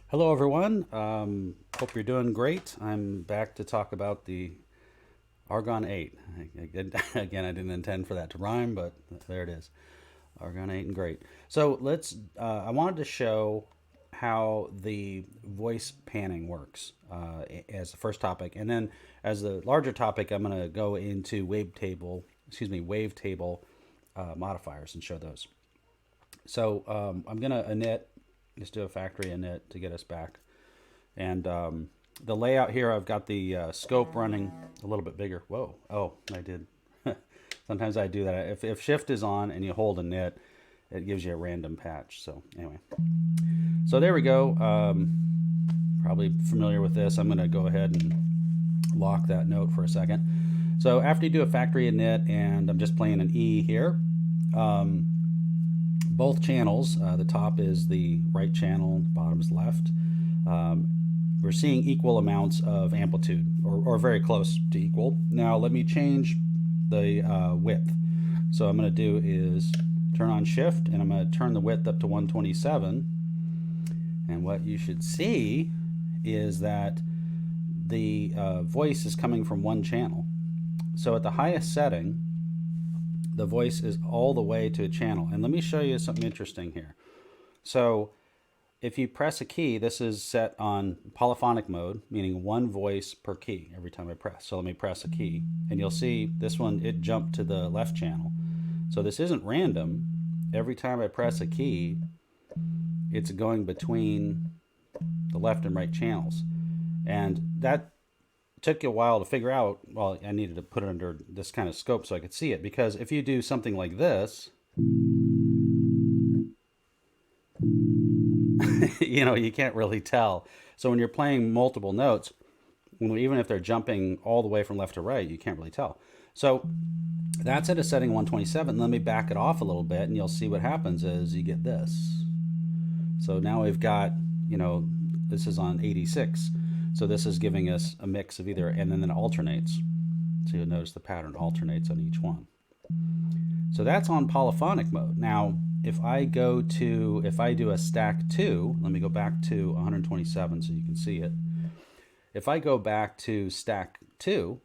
Hello everyone, hope you're doing great. I'm back to talk about the Argon8. Again, I didn't intend for that to rhyme, but there it is. Argon8 and great. So I wanted to show how the voice panning works as the first topic. And then as the larger topic, I'm going to go into wavetable modifiers and show those. So I'm going to init. Just do a factory init to get us back. And the layout here, I've got the scope running a little bit bigger. Whoa, oh, I did. Sometimes I do that. If shift is on and you hold init, it gives you a random patch. So anyway, so there we go. Probably familiar with this. I'm gonna go ahead and lock that note for a second. So after you do a factory init, and I'm just playing an E here, both channels, the top is the right channel, the bottom is left. We're seeing equal amounts of amplitude, or very close to equal. Now let me change the width. So I'm going to do is turn on shift, and I'm going to turn the width up to 127. And what you should see is that the voice is coming from one channel. So at the highest setting, the voice is all the way to a channel. And let me show you something interesting here. So if you press a key, this is set on polyphonic mode, meaning one voice per key every time I press. So let me press a key, and you'll see this one, it jumped to the left channel. So this isn't random. Every time I press a key, it's going between the left and right channels. And that took a while to figure out. Well, I needed to put it under this kind of scope so I could see it, because if you do something like this, you know, you can't really tell. So when you're playing multiple notes, even if they're jumping all the way from left to right, you can't really tell. So that's at a setting 127. Let me back it off a little bit, and you'll see what happens is you get this. So now we've got, you know, this is on 86. So this is giving us a mix of either, and then it alternates. So you'll notice the pattern alternates on each one. So that's on polyphonic mode. Now, if I do a stack 2, let me go back to 127 so you can see it. If I go back to stack 2,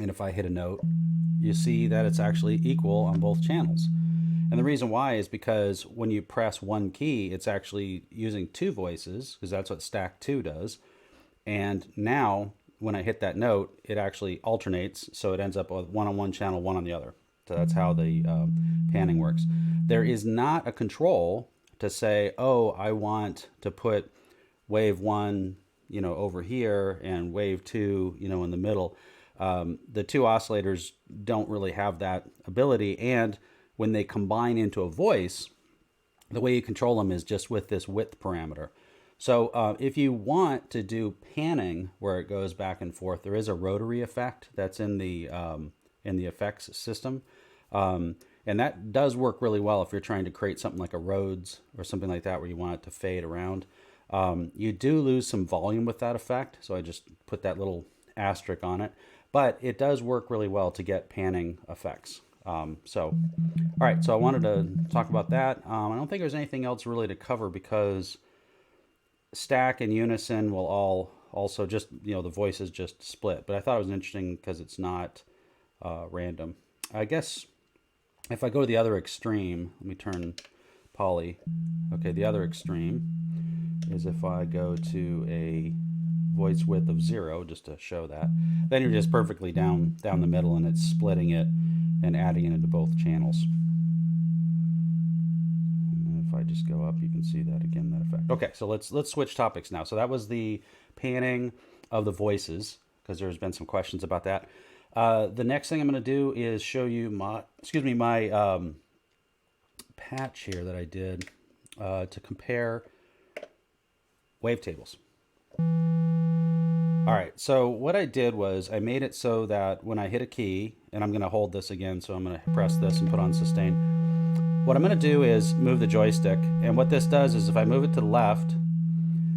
and if I hit a note, you see that it's actually equal on both channels. And the reason why is because when you press one key, it's actually using two voices, because that's what stack 2 does. And now when I hit that note, it actually alternates. So it ends up with one on one channel, one on the other. So that's how the panning works. There is not a control to say, oh, I want to put wave 1, you know, over here and wave 2, you know, in the middle. The two oscillators don't really have that ability. And when they combine into a voice, the way you control them is just with this width parameter. So if you want to do panning where it goes back and forth, there is a rotary effect that's in the effects system. And that does work really well if you're trying to create something like a Rhodes or something like that where you want it to fade around. You do lose some volume with that effect, so I just put that little asterisk on it. But it does work really well to get panning effects. All right, so I wanted to talk about that. I don't think there's anything else really to cover, because stack and unison will all also just, you know, the voices just split. But I thought it was interesting because it's not random. I guess if I go to the other extreme, let me turn poly. Okay, the other extreme is if I go to a voice width of 0, just to show that, then you're just perfectly down the middle, and it's splitting it and adding it into both channels. And if I just go up, you can see that again, that effect. Okay, so let's switch topics now. So that was the panning of the voices, because there's been some questions about that. The next thing I'm going to do is show you my patch here that I did to compare wavetables. All right, so what I did was I made it so that when I hit a key, and I'm going to hold this again, so I'm going to press this and put on sustain. What I'm going to do is move the joystick, and what this does is if I move it to the left,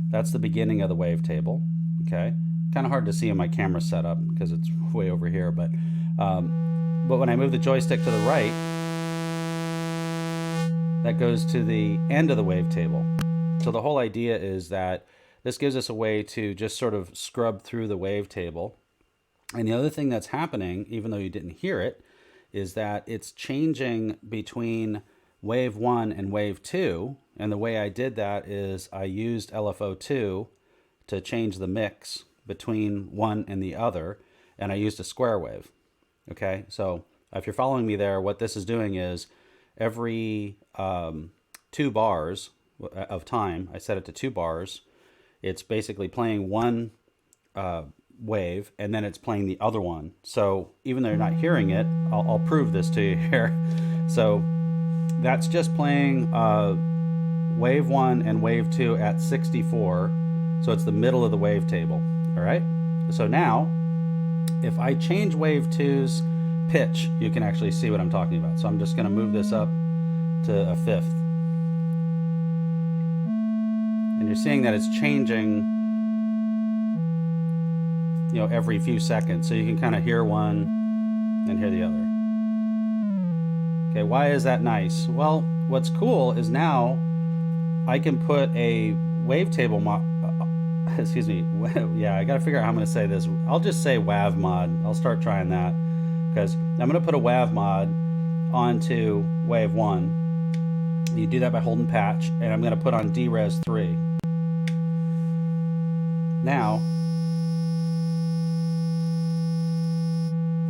that's the beginning of the wavetable. Okay, kind of hard to see in my camera setup because it's way over here, but when I move the joystick to the right, that goes to the end of the wavetable. So the whole idea is that this gives us a way to just sort of scrub through the wavetable. And the other thing that's happening, even though you didn't hear it, is that it's changing between wave 1 and wave 2. And the way I did that is I used LFO2 to change the mix between one and the other, and I used a square wave. Okay, so if you're following me there, what this is doing is every 2 bars of time, I set it to 2 bars, it's basically playing one wave, and then it's playing the other one. So even though you're not hearing it, I'll prove this to you here. So that's just playing wave 1 and wave 2 at 64. So it's the middle of the wavetable. All right. So now, if I change wave 2's pitch, you can actually see what I'm talking about. So I'm just going to move this up to a 5th. And you're seeing that it's changing, you know, every few seconds. So you can kind of hear one and hear the other. Okay, why is that nice? Well, what's cool is now I can put a wavetable mod. Excuse me. Yeah, I got to figure out how I'm going to say this. I'll just say Wav Mod. I'll start trying that because I'm going to put a Wav Mod onto wave 1. You do that by holding patch, and I'm going to put on DRes 3. Now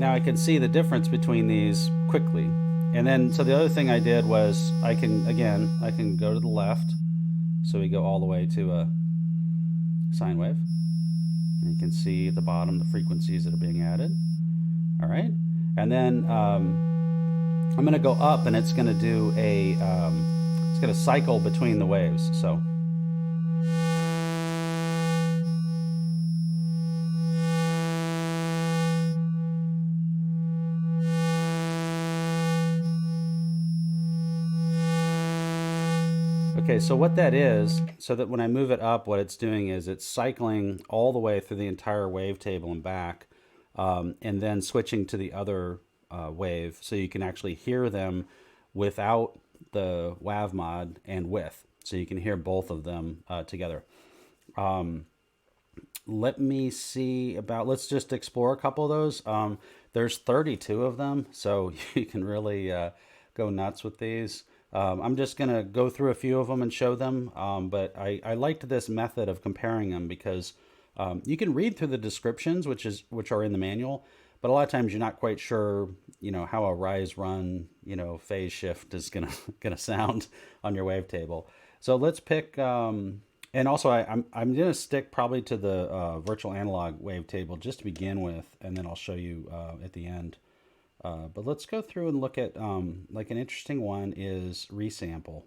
I can see the difference between these quickly. And then, so the other thing I did was I can go to the left. So we go all the way to a sine wave. And you can see at the bottom the frequencies that are being added. All right. And then I'm going to go up, and it's going to do a, it's going to cycle between the waves. So. Okay, so what that is, so that when I move it up, what it's doing is it's cycling all the way through the entire wavetable and back, and then switching to the other wave, so you can actually hear them without the Wav Mod and with. So you can hear both of them together. Let me see about, let's just explore a couple of those. There's 32 of them, so you can really go nuts with these. I'm just going to go through a few of them and show them, but I liked this method of comparing them because you can read through the descriptions, which are in the manual, but a lot of times you're not quite sure, you know, how a rise run, you know, phase shift is gonna sound on your wavetable. So let's pick, and also I'm gonna stick probably to the virtual analog wavetable just to begin with, and then I'll show you at the end. But let's go through and look at, like an interesting one is Resample.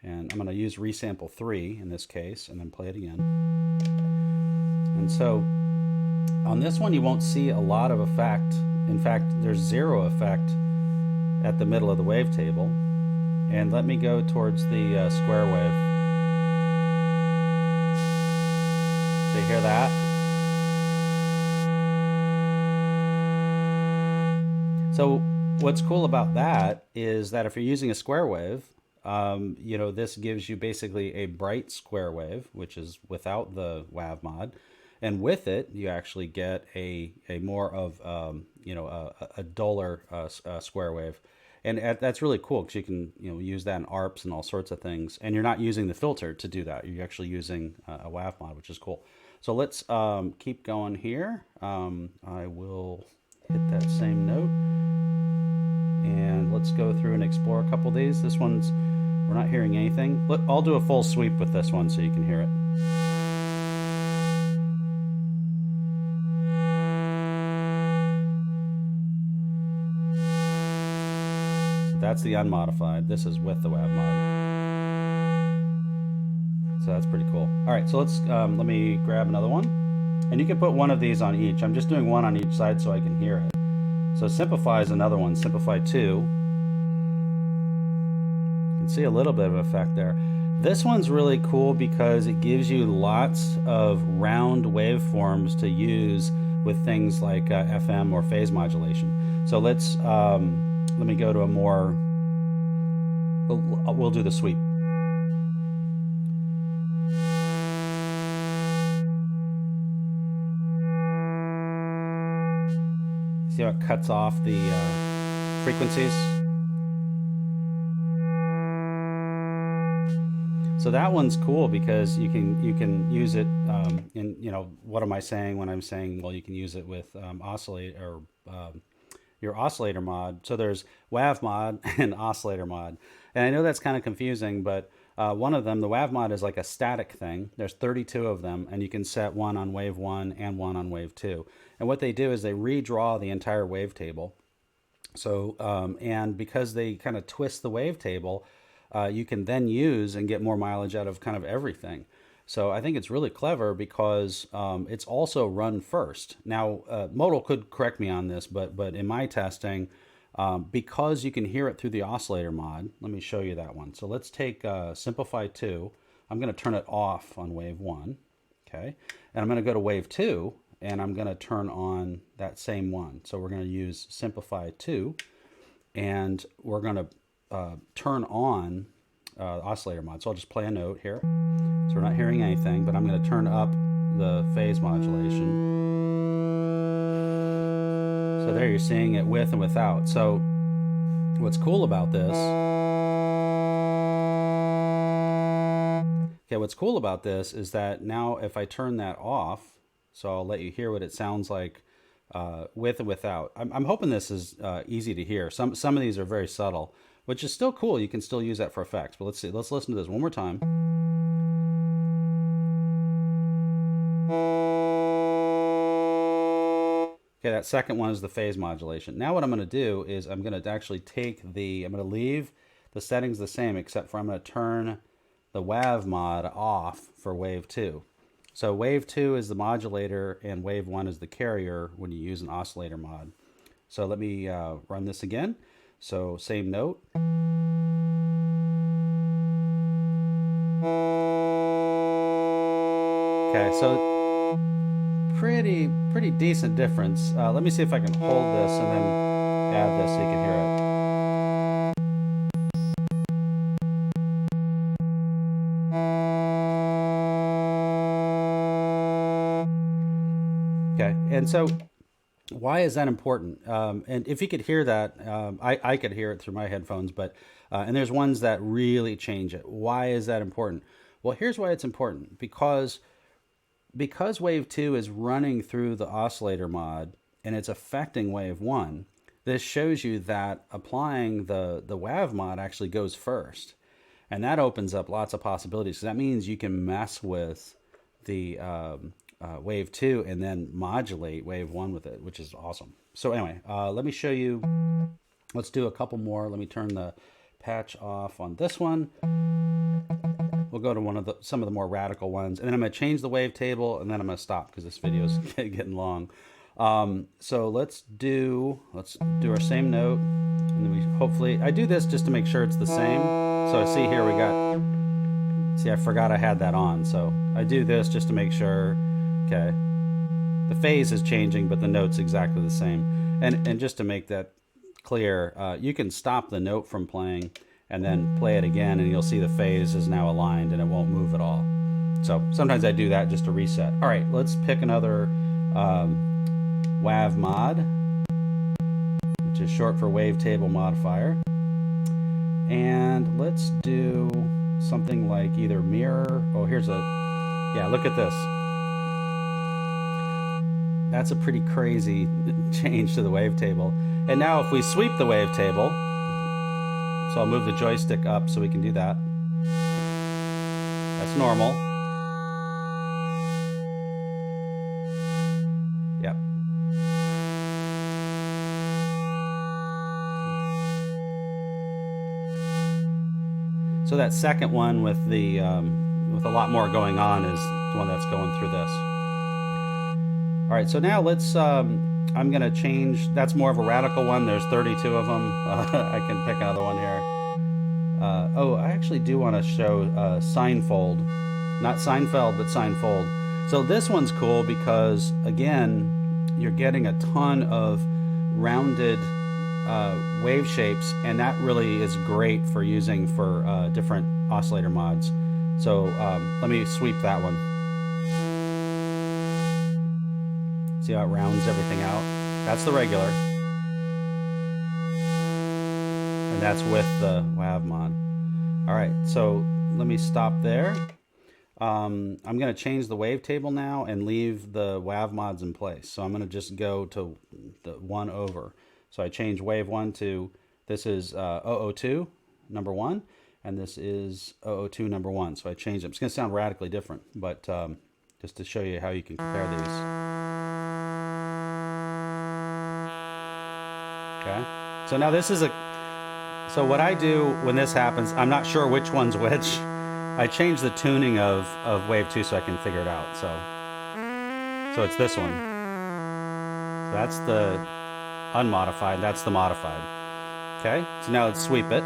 And I'm going to use Resample 3 in this case, and then play it again. And so on this one, you won't see a lot of effect. In fact, there's 0 effect at the middle of the wavetable. And let me go towards the square wave. So you hear that? So what's cool about that is that if you're using a square wave, you know, this gives you basically a bright square wave, which is without the Wav Mod. And with it, you actually get a more of, you know, a duller square wave. And that's really cool because you can, you know, use that in ARPs and all sorts of things. And you're not using the filter to do that. You're actually using a Wav Mod, which is cool. So let's keep going here. I will hit that same note. And let's go through and explore a couple of these. This one's, we're not hearing anything. I'll do a full sweep with this one so you can hear it. So that's the unmodified. This is with the Wav Mod. So that's pretty cool. All right, so let's, let me grab another one. And you can put one of these on each. I'm just doing one on each side so I can hear it. So Simplify is another one, Simplify 2. You can see a little bit of effect there. This one's really cool because it gives you lots of round waveforms to use with things like FM or phase modulation. So let's, let me go to a more, we'll do the sweep. See how it cuts off the frequencies? So that one's cool because you can use it in, you know, what am I saying when I'm saying, well, you can use it with your oscillator mod. So there's Wav mod and oscillator mod. And I know that's kind of confusing, but one of them, the Wav mod, is like a static thing. There's 32 of them, and you can set one on wave 1 and one on wave 2. And what they do is they redraw the entire wavetable. So, and because they kind of twist the wavetable, you can then use and get more mileage out of kind of everything. So I think it's really clever because it's also run first. Now, Modal could correct me on this, but in my testing, because you can hear it through the oscillator mod, let me show you that one. So let's take Simplify 2. I'm going to turn it off on wave 1, okay? And I'm going to go to wave 2, and I'm going to turn on that same one. So we're going to use Simplify 2, and we're going to turn on oscillator mod. So I'll just play a note here. So we're not hearing anything, but I'm going to turn up the phase modulation. So there you're seeing it with and without. So what's cool about this, what's cool about this is that now if I turn that off, so I'll let you hear what it sounds like with and without. I'm hoping this is easy to hear. Some of these are very subtle, which is still cool. You can still use that for effects. But let's see. Let's listen to this one more time. Okay, that second one is the phase modulation. Now what I'm going to do is I'm going to actually I'm going to leave the settings the same, except for I'm going to turn the Wav mod off for wave 2. So wave 2 is the modulator and wave 1 is the carrier when you use an oscillator mod. So let me run this again. So same note. Okay, so pretty decent difference. Let me see if I can hold this and then add this so you can hear it. Okay, and so why is that important? And if you could hear that, I could hear it through my headphones, but and there's ones that really change it. Why is that important? Well, here's why it's important. Because wave 2 is running through the oscillator mod and it's affecting wave 1, this shows you that applying the Wav mod actually goes first. And that opens up lots of possibilities. So that means you can mess with the wave 2 and then modulate wave 1 with it, which is awesome. So anyway, let me show you. Let's do a couple more. Let me turn the patch off on this one. We'll go to some of the more radical ones, and then I'm going to change the wavetable, and then I'm going to stop because this video is getting long. So let's do our same note, and then we hopefully, I do this just to make sure it's the same. So see here I forgot I had that on, so I do this just to make sure. Okay, the phase is changing, but the note's exactly the same. And just to make that clear, you can stop the note from playing and then play it again, and you'll see the phase is now aligned and it won't move at all. So sometimes I do that just to reset. All right, let's pick another Wav mod, which is short for Wavetable Modifier. And let's do something like either mirror. Oh, yeah, look at this. That's a pretty crazy change to the wavetable. And now if we sweep the wavetable, so I'll move the joystick up so we can do that. That's normal. Yep. So that second one with with a lot more going on is the one that's going through this. All right, so now let's, I'm gonna change, that's more of a radical one. There's 32 of them. I can pick another one here. Oh, I actually do wanna show Sinefold. Not Seinfeld, but Sinefold. So this one's cool because, again, you're getting a ton of rounded wave shapes, and that really is great for using for different oscillator mods. So let me sweep that one. See how it rounds everything out? That's the regular. And that's with the Wav mod. All right, so let me stop there. I'm going to change the wavetable now and leave the Wav mods in place. So I'm going to just go to the one over. So I change wave 1 to, this is 002, number 1, and this is 002, number 1. So I changed them. It's going to sound radically different, but just to show you how you can compare these. Okay, so now this is so what I do when this happens, I'm not sure which one's which. I change the tuning of wave 2 so I can figure it out. So it's this one. So that's the unmodified, that's the modified. Okay, so now let's sweep it.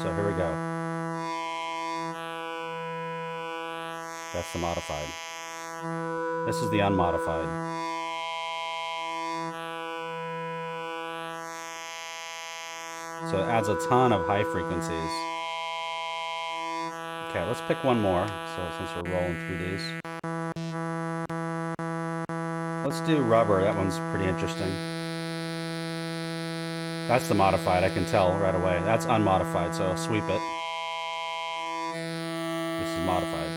So here we go. That's the modified. This is the unmodified. So it adds a ton of high frequencies. Okay, let's pick one more. So since we're rolling through these, let's do rubber. That one's pretty interesting. That's the modified, I can tell right away. That's unmodified, so I'll sweep it. This is modified.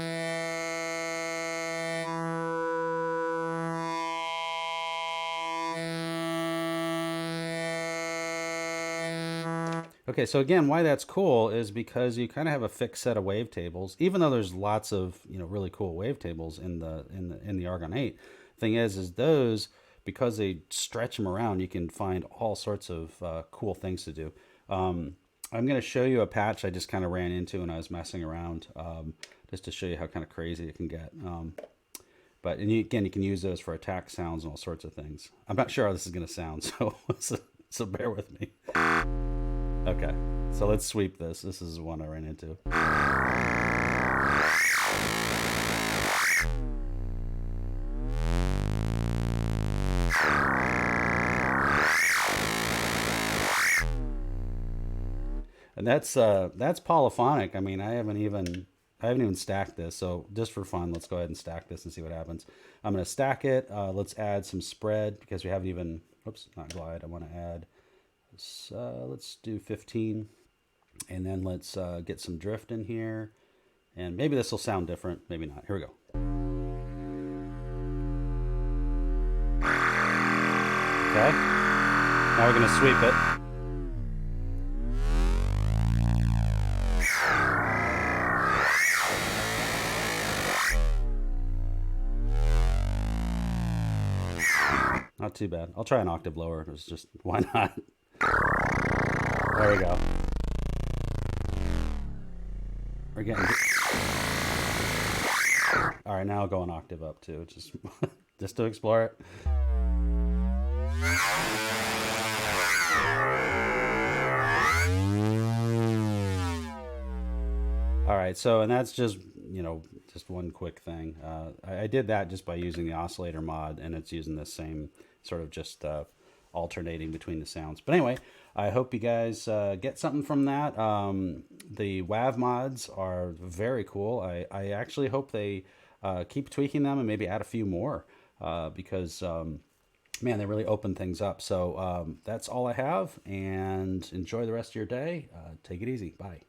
Okay, so again, why that's cool is because you kind of have a fixed set of wavetables, even though there's lots of really cool wavetables in the Argon 8. Thing is those, because they stretch them around, you can find all sorts of cool things to do. I'm going to show you a patch I just kind of ran into when I was messing around, just to show you how kind of crazy it can get. But again, you can use those for attack sounds and all sorts of things. I'm not sure how this is going to sound, so bear with me. Okay, so let's sweep this. This is one I ran into. And that's polyphonic. I mean, I haven't even stacked this. So just for fun, let's go ahead and stack this and see what happens. I'm going to stack it. Let's add some spread because we haven't even, oops, not glide. I want to add, let's do 15. And then let's get some drift in here. And maybe this will sound different. Maybe not. Here we go. Okay. Now we're going to sweep it. Not too bad. I'll try an octave lower. It's just, why not? There we go. We're getting... All right, now I'll go an octave up too, just to explore it. All right, so, and that's just, just one quick thing. I did that just by using the oscillator mod, and it's using the same sort of just alternating between the sounds. But anyway, I hope you guys get something from that. The Wav mods are very cool. I actually hope they keep tweaking them and maybe add a few more because, man, they really open things up. So that's all I have, and enjoy the rest of your day. Take it easy. Bye.